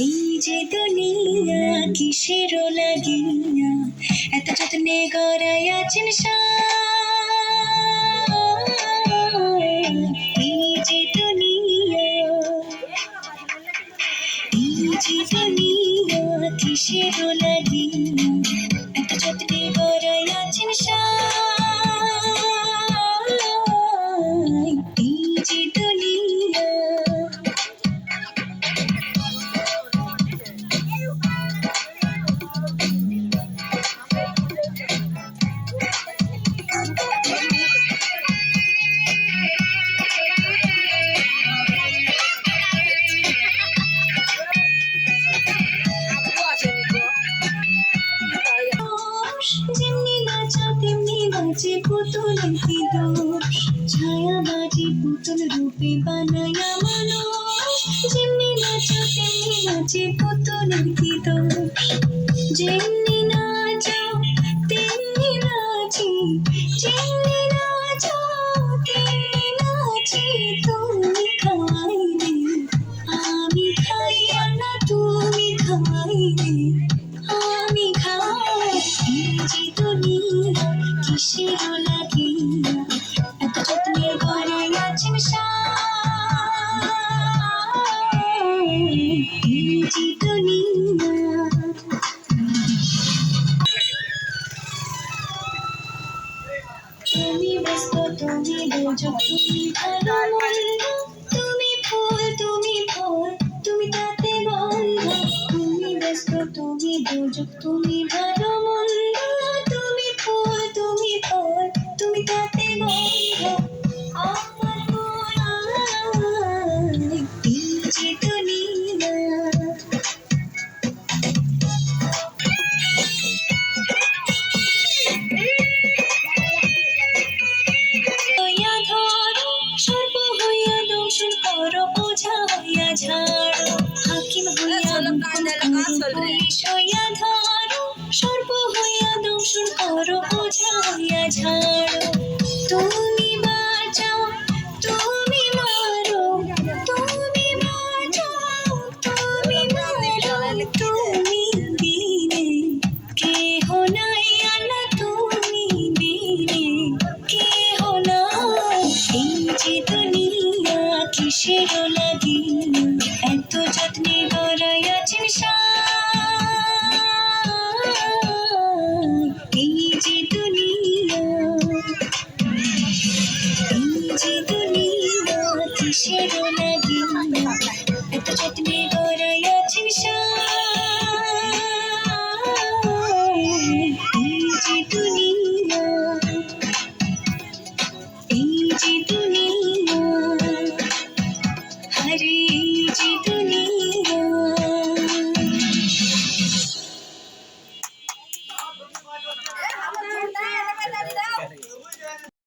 এই যে দুনিয়া কিসের লাগিয়া এত যত্নে গড়াই আছেন এই যে দুনিয়া, এই যে দুনিয়া কিসের লাগিয়া এত যত্নে গড়াই আছেন এই যে দুনিয়া। যেমনি নাচা তেমনি নাচে পুতুলের কি দোষ, ছায়াবাজি পুতুল রূপে বানায়া মানুষ। যেমনি নাচা তেমনি নাচে পুতুলের কি দোষ, যেমনি নাচাও তেমনি নাচি, যেমনি নাচাও তেমনি নাচি। তুমি খাওয়াইলে আমি খাই আর না তুমি খাওয়াইলে আমি খাই। এই যে দুনিয়া কিসের লাগিয়া এত যত্নে গড়াই আছেন এই যে দুনিয়া। তুমি ব্যস্ত তুমি বোঝো তুমি ভালো মন্দ, তুমি ফুল তুমি ফল তুমি তাতে বন্ধ। তুমি ব্যস্ত তুমি বোঝো তুমি ভালো মন্দ, তুমি ফুল তুমি ফল তুমি তাতে বন্ধ। আমার মন এই যে দুনিয়া। হইয়া ধরো সর্ব হইয়া দংশন করো, বোঝা হইয়া ঝাড়ো, হাকিম হইয়া পুলিশ হইয়া ধরো, সর্ব হইয়া দংশন করো, বোঝা হইয়া ঝাড়ো। তুমি বাঁচাও তুমি মারো, তুমি বাঁচাও তুমি মারো, তুমি বিনে কেহ নাই আর না তুমি বিনে কেহ নাই। এই যে দুনিয়া কিসের লাগিয়া এত যত্নে গড়াই আছেন এই যে দুনিয়া, এই যে দুনিয়া কিসের লাগিয়া এত যত্নে